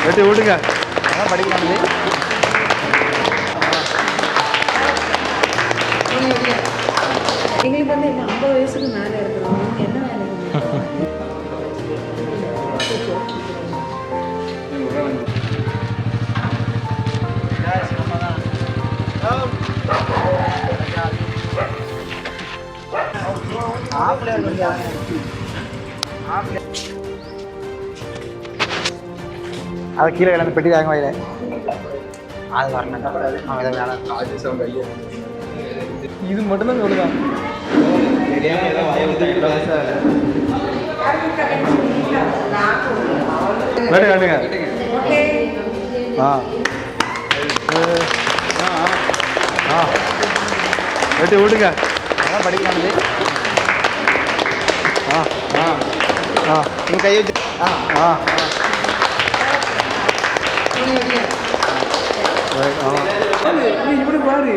வெட்டி விடுங்க படிக்கலாமே. எங்களுக்கு வந்து என்ன 50 வயசுக்கு மேலே இருக்கிறோம். என்ன வேலை? அது கீழே கிளம்பி பெட்டி தாங்க வயல அது வரணும். அவன் இதை வேணாம். இது மட்டும்தான் சொல்லுதான். வேட்டை காட்டுங்க. வெட்டி விடுங்க படிக்கலாமே. நீங்கள் கை வச்சு இப்படி பாரு,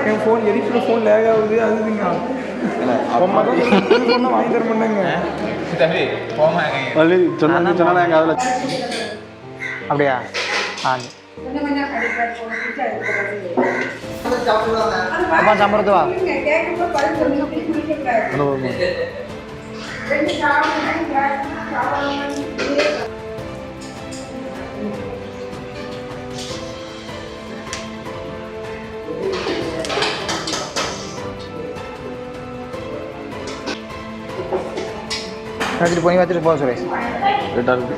என் ஃபோன் எரிக்கிற ஃபோன் லேக் ஆகுது. அதுங்க வாங்கி தர மாட்டாங்க. சொன்னா எங்கள் அதில் அப்படியா? அப்பா சம்பளத்து வா. வச்சுட்டு போய் வச்சுட்டு போக சுரேஷ். ரேட்டாக இருக்குது.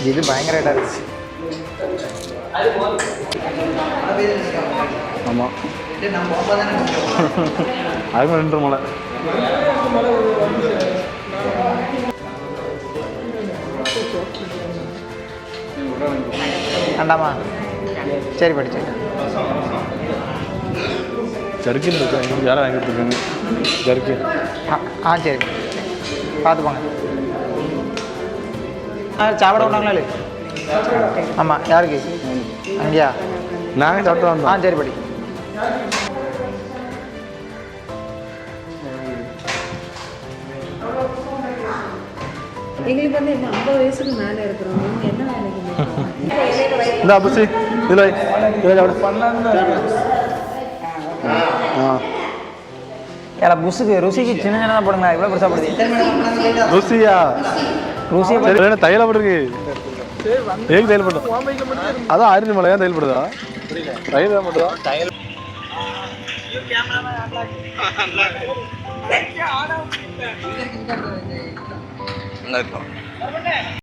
இது பயங்கர ரேட்டாக இருந்துச்சு. ஆமாம் அதுவும் 2 மலை. வேண்டாமா? சரி படிச்சு ஜர்க்கின் இருக்கு. எங்களுக்கு யாரும் வாங்கி கொடுத்துருக்காங்க ஜர்க்கின். சரி பார்த்து போங்க. சாப்பிட விட்டாங்களா இல்லை? ஆமாம். யாருக்கு? அங்கேயா? நாங்கள் சாப்பிட்டு வந்தோம். சரி படி. எங்களுக்கு வந்து என்ன 50 வயசுக்கு மேலே இருக்கிறோம். என்ன வேலைக்கு? இந்த புசி இதில் இதில் ஏன்னா புஸுக்கு ருசிக்கு சின்ன சின்னதாக போடுங்களா? இவ்வளோ பெருசாக போடுது. ருசியா? ருசியை தையலப்பட்டிருக்கு. ஏன் தையல்படுது? அதான் 6 மலை. ஏன் தையல்படுதா? தையல் தான் பண்ணுறா. நல்லா இருக்கும்.